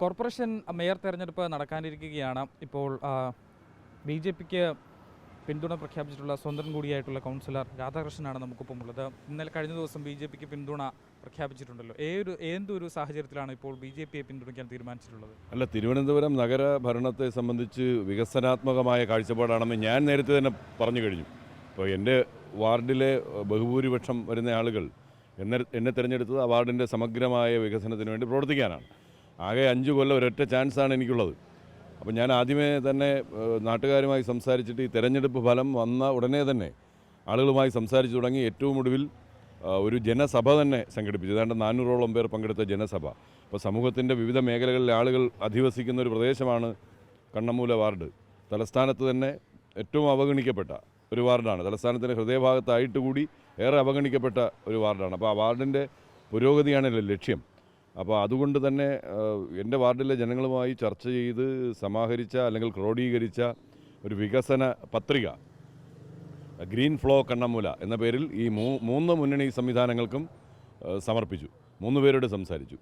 Corporation mayor തെരഞ്ഞെടുപ്പ് നടക്കാനിരിക്കുകയാണ്. ഇപ്പോൾ B J പിക്ക് പിന്തുണ പ്രഖ്യാപിച്ചിട്ടുള്ള സ്വതന്ത്രൻ കൂടിയായിട്ടുള്ള കൗൺസിലർ രാധാകൃഷ്ണനാണ് നമുക്കൊപ്പം ഉള്ളത്. ഇന്നലെ കഴിഞ്ഞ ദിവസം ബി ജെ പിക്ക് പിന്തുണ പ്രഖ്യാപിച്ചിട്ടുണ്ടല്ലോ. എന്തൊരു സാഹചര്യത്തിലാണ് ഇപ്പോൾ ബി ജെ പിയെ പിന്തുണയ്ക്കാൻ തീരുമാനിച്ചിട്ടുള്ളത്? അല്ല, തിരുവനന്തപുരം നഗര ഭരണത്തെ സംബന്ധിച്ച് വികസനാത്മകമായ കാഴ്ചപ്പാടാണെന്ന് ഞാൻ നേരത്തെ തന്നെ പറഞ്ഞു കഴിഞ്ഞു. ഇപ്പോൾ എൻ്റെ വാർഡിലെ ബഹുഭൂരിപക്ഷം വരുന്ന ആളുകൾ എന്നെ തിരഞ്ഞെടുത്തത് ആ വാർഡിൻ്റെ സമഗ്രമായ വികസനത്തിന് വേണ്ടി പ്രവർത്തിക്കാനാണ്. ആകെ 5 കൊല്ലം ഒരൊറ്റ ചാൻസാണ് എനിക്കുള്ളത്. അപ്പോൾ ഞാൻ ആദ്യമേ തന്നെ നാട്ടുകാരുമായി സംസാരിച്ചിട്ട് ഈ തെരഞ്ഞെടുപ്പ് ഫലം വന്ന ഉടനെ തന്നെ ആളുകളുമായി സംസാരിച്ചു തുടങ്ങി. ഏറ്റവും ഒടുവിൽ ഒരു ജനസഭ തന്നെ സംഘടിപ്പിച്ചു. ഏതാണ്ട് 400ഓളം പേർ പങ്കെടുത്ത ജനസഭ. അപ്പോൾ സമൂഹത്തിൻ്റെ വിവിധ മേഖലകളിലെ ആളുകൾ അധിവസിക്കുന്ന ഒരു പ്രദേശമാണ് കണ്ണമൂല വാർഡ്. തലസ്ഥാനത്ത് തന്നെ ഏറ്റവും അവഗണിക്കപ്പെട്ട ഒരു വാർഡാണ്. തലസ്ഥാനത്തിൻ്റെ ഹൃദയഭാഗത്തായിട്ട് കൂടി ഏറെ അവഗണിക്കപ്പെട്ട ഒരു വാർഡാണ്. അപ്പോൾ ആ വാർഡിൻ്റെ പുരോഗതിയാണ് ലക്ഷ്യം. അപ്പോൾ അതുകൊണ്ട് തന്നെ എൻ്റെ വാർഡിലെ ജനങ്ങളുമായി ചർച്ച ചെയ്ത് സമാഹരിച്ച അല്ലെങ്കിൽ ക്രോഡീകരിച്ച ഒരു വികസന പത്രിക ഗ്രീൻ ഫ്ലോ കണ്ണമൂല എന്ന പേരിൽ ഈ 3 മുന്നണി സംവിധാനങ്ങൾക്കും സമർപ്പിച്ചു. 3 പേരോട് സംസാരിച്ചു.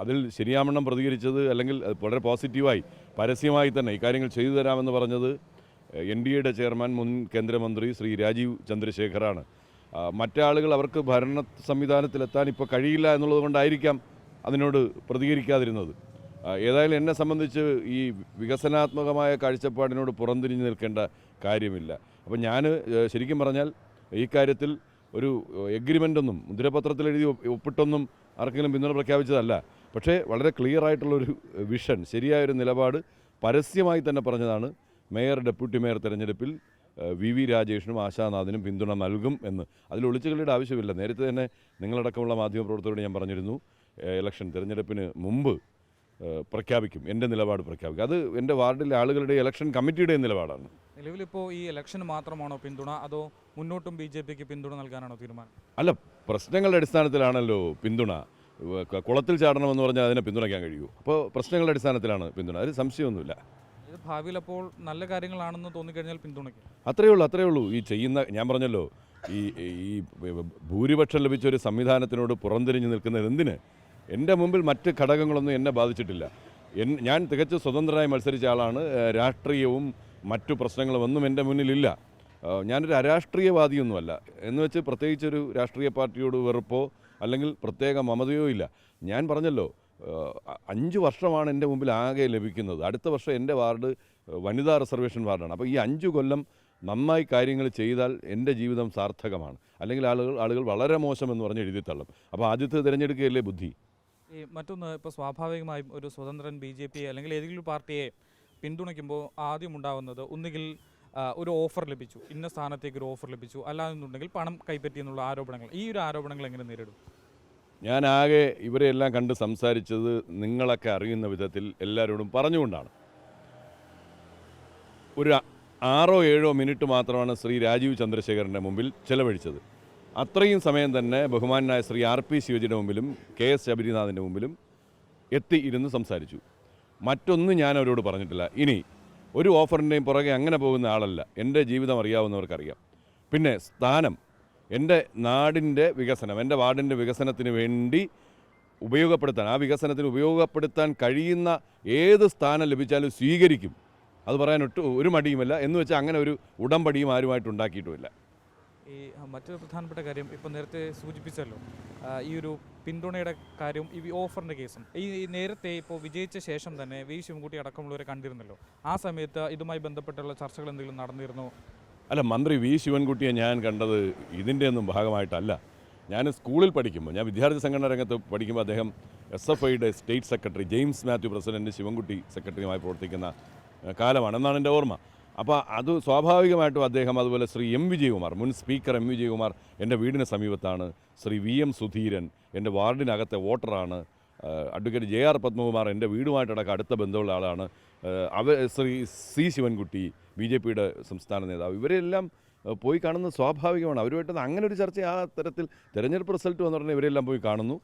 അതിൽ ശരിയാവണ്ണം പ്രതികരിച്ചത് അല്ലെങ്കിൽ വളരെ പോസിറ്റീവായി പരസ്യമായി തന്നെ ഇക്കാര്യങ്ങൾ ചെയ്തു തരാമെന്ന് പറഞ്ഞത് NDAയുടെ ചെയർമാൻ മുൻ കേന്ദ്രമന്ത്രി ശ്രീ രാജീവ് ചന്ദ്രശേഖറാണ്. മറ്റാളുകൾ അവർക്ക് ഭരണ സംവിധാനത്തിലെത്താൻ ഇപ്പോൾ കഴിയില്ല എന്നുള്ളത് കൊണ്ടായിരിക്കാം അതിനോട് പ്രതികരിക്കാതിരുന്നത്. ഏതായാലും എന്നെ സംബന്ധിച്ച് ഈ വികസനാത്മകമായ കാഴ്ചപ്പാടിനോട് പുറംതിരിഞ്ഞ് നിൽക്കേണ്ട കാര്യമില്ല. അപ്പോൾ ഞാൻ ശരിക്കും പറഞ്ഞാൽ ഈ കാര്യത്തിൽ ഒരു എഗ്രിമെൻ്റൊന്നും മുദ്രപത്രത്തിൽ എഴുതി ഒപ്പിട്ടൊന്നും ആർക്കെങ്കിലും പിന്തുണ പ്രഖ്യാപിച്ചതല്ല. പക്ഷേ വളരെ ക്ലിയർ ആയിട്ടുള്ളൊരു വിഷൻ, ശരിയായൊരു നിലപാട് പരസ്യമായി തന്നെ പറഞ്ഞതാണ്. മേയർ ഡെപ്യൂട്ടി മേയർ തെരഞ്ഞെടുപ്പിൽ VV രാജേഷിനും ആശാനാഥിനും പിന്തുണ നൽകും എന്ന്. അതിൽ ഒളിച്ചുകളിയുടെ ആവശ്യമില്ല. നേരത്തെ തന്നെ നിങ്ങളടക്കമുള്ള മാധ്യമപ്രവർത്തകരോട് ഞാൻ പറഞ്ഞിരുന്നു, ഇലക്ഷൻ തിരഞ്ഞെടുപ്പിന് മുമ്പ് പ്രഖ്യാപിക്കും, എൻ്റെ നിലപാട് പ്രഖ്യാപിക്കും. അത് എൻ്റെ വാർഡിലെ ആളുകളുടെ ഇലക്ഷൻ കമ്മിറ്റിയുടെ നിലപാടാണ്. നിലവിലിപ്പോൾ ഈ ഇലക്ഷന് മാത്രമാണോ പിന്തുണ, അതോ മുന്നോട്ടും ബി ജെ പിക്ക് പിന്തുണ നൽകാനാണോ തീരുമാനം? അല്ല, പ്രശ്നങ്ങളുടെ അടിസ്ഥാനത്തിലാണല്ലോ പിന്തുണ. കുളത്തിൽ ചാടണമെന്ന് പറഞ്ഞാൽ അതിനെ പിന്തുണയ്ക്കാൻ കഴിയൂ. അപ്പോൾ പ്രശ്നങ്ങളുടെ അടിസ്ഥാനത്തിലാണ് പിന്തുണ, അതിൽ സംശയമൊന്നുമില്ല. ഇത് ഭാവിയിൽ അപ്പോൾ നല്ല കാര്യങ്ങളാണെന്ന് തോന്നിക്കഴിഞ്ഞാൽ പിന്തുണയ്ക്കും. അത്രയേ ഉള്ളൂ. ഈ ചെയ്യുന്ന, ഞാൻ പറഞ്ഞല്ലോ, ഈ ഭൂരിപക്ഷം ലഭിച്ച ഒരു സംവിധാനത്തിനോട് പുറംതിരിഞ്ഞ് നിൽക്കുന്നത് എന്തിന്? എൻ്റെ മുമ്പിൽ മറ്റ് ഘടകങ്ങളൊന്നും എന്നെ ബാധിച്ചിട്ടില്ല. ഞാൻ തികച്ച സ്വതന്ത്രനായി മത്സരിച്ച ആളാണ്. രാഷ്ട്രീയവും മറ്റു പ്രശ്നങ്ങളും ഒന്നും എൻ്റെ മുന്നിലില്ല. ഞാനൊരു അരാഷ്ട്രീയവാദിയൊന്നുമല്ല. എന്ന് വെച്ച് പ്രത്യേകിച്ചൊരു രാഷ്ട്രീയ പാർട്ടിയോട് വെറുപ്പോ അല്ലെങ്കിൽ പ്രത്യേക മമതയോ ഇല്ല. ഞാൻ പറഞ്ഞല്ലോ, 5 വർഷമാണ് എൻ്റെ മുമ്പിൽ ആകെ ലഭിക്കുന്നത്. അടുത്ത വർഷം എൻ്റെ വാർഡ് വനിതാ റിസർവേഷൻ വാർഡാണ്. അപ്പോൾ ഈ 5 കൊല്ലം നന്നായി കാര്യങ്ങൾ ചെയ്താൽ എൻ്റെ ജീവിതം സാർത്ഥകമാണ്. അല്ലെങ്കിൽ ആളുകൾ വളരെ മോശമെന്ന് പറഞ്ഞ് എഴുതിത്തള്ളും. അപ്പോൾ ആദ്യത്തെ തിരഞ്ഞെടുക്കുകയല്ലേ ബുദ്ധി. ഈ മറ്റൊന്ന്, ഇപ്പോൾ സ്വാഭാവികമായും ഒരു സ്വതന്ത്രൻ ബി ജെ പി അല്ലെങ്കിൽ ഏതെങ്കിലും പാർട്ടിയെ പിന്തുണയ്ക്കുമ്പോൾ ആദ്യം ഉണ്ടാകുന്നത് ഒന്നുകിൽ ഒരു ഓഫർ ലഭിച്ചു, ഇന്ന സ്ഥാനത്തേക്ക് ഒരു ഓഫർ ലഭിച്ചു, അല്ലാതെന്നുണ്ടെങ്കിൽ പണം കൈപ്പറ്റി എന്നുള്ള ആരോപണങ്ങൾ. ഈ ഒരു ആരോപണങ്ങൾ എങ്ങനെ നേരിടും? ഞാൻ ആകെ ഇവരെല്ലാം കണ്ട് സംസാരിച്ചത് നിങ്ങളൊക്കെ അറിയുന്ന വിധത്തിൽ എല്ലാവരോടും പറഞ്ഞുകൊണ്ടാണ്. ഒരു 6-7 മിനിറ്റ് മാത്രമാണ് ശ്രീ രാജീവ് ചന്ദ്രശേഖരൻ്റെ മുമ്പിൽ ചെലവഴിച്ചത്. അത്രയും സമയം തന്നെ ബഹുമാനായ ശ്രീ RP ശിവജിയുടെ മുമ്പിലും KS ശബരിനാഥിൻ്റെ മുമ്പിലും ഇരുന്ന് സംസാരിച്ചു. മറ്റൊന്നും ഞാൻ അവരോട് പറഞ്ഞിട്ടില്ല. ഇനി ഒരു ഓഫറിൻ്റെയും പുറകെ അങ്ങനെ പോകുന്ന ആളല്ല. എൻ്റെ ജീവിതം അറിയാവുന്നവർക്കറിയാം. പിന്നെ സ്ഥാനം, എൻ്റെ നാടിൻ്റെ വികസനം, എൻ്റെ വാർഡിൻ്റെ വികസനത്തിന് വേണ്ടി ഉപയോഗപ്പെടുത്താൻ, ആ വികസനത്തിന് ഉപയോഗപ്പെടുത്താൻ കഴിയുന്ന ഏത് സ്ഥാനം ലഭിച്ചാലും സ്വീകരിക്കും. അത് പറയാൻ ഒരു മടിയുമില്ല. എന്ന് വെച്ചാൽ അങ്ങനെ ഒരു ഉടമ്പടിയും ആരുമായിട്ടുണ്ടാക്കിയിട്ടുമില്ല. ഈ മറ്റൊരു പ്രധാനപ്പെട്ട കാര്യം, ഇപ്പോൾ നേരത്തെ സൂചിപ്പിച്ചല്ലോ, ഈ ഒരു പിന്തുണയുടെ കാര്യവും ഈ ഓഫറിൻ്റെ കേസും. ഈ നേരത്തെ ഇപ്പോൾ വിജയിച്ച ശേഷം തന്നെ V ശിവൻകുട്ടി അടക്കമുള്ളവരെ കണ്ടിരുന്നല്ലോ. ആ സമയത്ത് ഇതുമായി ബന്ധപ്പെട്ടുള്ള ചർച്ചകൾ എന്തെങ്കിലും നടന്നിരുന്നോ? അല്ല, മന്ത്രി V ശിവൻകുട്ടിയെ ഞാൻ കണ്ടത് ഇതിൻ്റെ ഒന്നും ഭാഗമായിട്ടല്ല. ഞാൻ സ്കൂളിൽ പഠിക്കുമ്പോൾ, ഞാൻ വിദ്യാർത്ഥി സംഘടനാ രംഗത്ത് പഠിക്കുമ്പോൾ അദ്ദേഹം SFIയുടെ state secretary, James Mathew president, Sivankutty സെക്രട്ടറിയുമായി പ്രവർത്തിക്കുന്ന കാലമാണ് എന്നാണ് എൻ്റെ ഓർമ്മ. അപ്പോൾ അത് സ്വാഭാവികമായിട്ടും അദ്ദേഹം, അതുപോലെ ശ്രീ M വിജയകുമാർ, മുൻ സ്പീക്കർ M വിജയകുമാർ എൻ്റെ വീടിന് സമീപത്താണ്. ശ്രീ VM സുധീരൻ എൻ്റെ വാർഡിനകത്തെ വോട്ടറാണ്. അഡ്വക്കേറ്റ് JR പത്മകുമാർ എൻ്റെ വീടുമായിട്ടടക്കം അടുത്ത ബന്ധമുള്ള ആളാണ്. ശ്രീ C ശിവൻകുട്ടി BJPയുടെ സംസ്ഥാന നേതാവ്, ഇവരെല്ലാം പോയി കാണുന്നത് സ്വാഭാവികമാണ്. അവരുമായിട്ട് അങ്ങനെ ഒരു ചർച്ച ആ തരത്തിൽ തെരഞ്ഞെടുപ്പ് റിസൾട്ട് വന്നു പറഞ്ഞാൽ ഇവരെല്ലാം പോയി കാണുന്നു,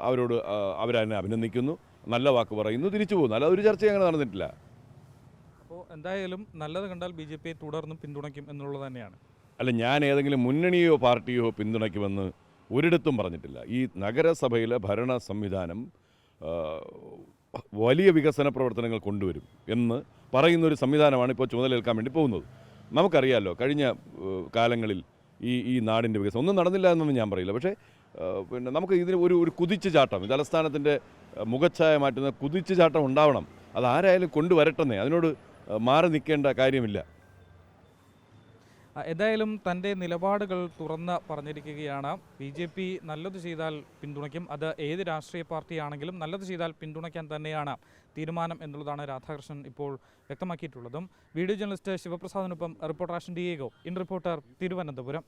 അവരോട് അവരെന്നെ അഭിനന്ദിക്കുന്നു, നല്ല വാക്ക് പറയുന്നു, തിരിച്ചു പോകുന്നു. അല്ലാതെ ഒരു ചർച്ച അങ്ങനെ നടന്നിട്ടില്ല. അപ്പോൾ എന്തായാലും നല്ലത് കണ്ടാൽ ബി ജെ പിയെ തുടർന്നും പിന്തുണയ്ക്കും എന്നുള്ളത് തന്നെയാണ്. അല്ല, ഞാൻ ഏതെങ്കിലും മുന്നണിയോ പാർട്ടിയോ പിന്തുണയ്ക്കുമെന്ന് ഒരിടത്തും പറഞ്ഞിട്ടില്ല. ഈ നഗരസഭയിലെ ഭരണ സംവിധാനം വലിയ വികസന പ്രവർത്തനങ്ങൾ കൊണ്ടുവരും എന്ന് പറയുന്നൊരു സംവിധാനമാണ് ഇപ്പോൾ ചുമതലയേൽക്കാൻ വേണ്ടി പോകുന്നത്. നമുക്കറിയാമല്ലോ കഴിഞ്ഞ കാലങ്ങളിൽ ഈ നാടിൻ്റെ വികസനം ഒന്നും നടന്നില്ല എന്നൊന്നും ഞാൻ പറയില്ല. പക്ഷേ പിന്നെ നമുക്ക് ഇതിന് ഒരു കുതിച്ചു ചാട്ടം, തലസ്ഥാനത്തിൻ്റെ മുഖച്ഛായ മാറ്റുന്ന കുതിച്ചു ചാട്ടം ഉണ്ടാവണം. അതാരായാലും കൊണ്ടുവരട്ടെന്നേ, അതിനോട് മാറി നിൽക്കേണ്ട കാര്യമില്ല. ഏതായാലും തൻ്റെ നിലപാടുകൾ തുറന്ന് പറഞ്ഞിരിക്കുകയാണ്. BJP നല്ലത് ചെയ്താൽ പിന്തുണയ്ക്കും, അത് ഏത് രാഷ്ട്രീയ പാർട്ടിയാണെങ്കിലും നല്ലത് ചെയ്താൽ പിന്തുണയ്ക്കാൻ തന്നെയാണ് തീരുമാനം എന്നുള്ളതാണ് രാധാകൃഷ്ണൻ ഇപ്പോൾ വ്യക്തമാക്കിയിട്ടുള്ളതും. വീഡിയോ ജേർണലിസ്റ്റ് ശിവപ്രസാദിനൊപ്പം reporter Ashan Diego, in reporter, Thiruvananthapuram.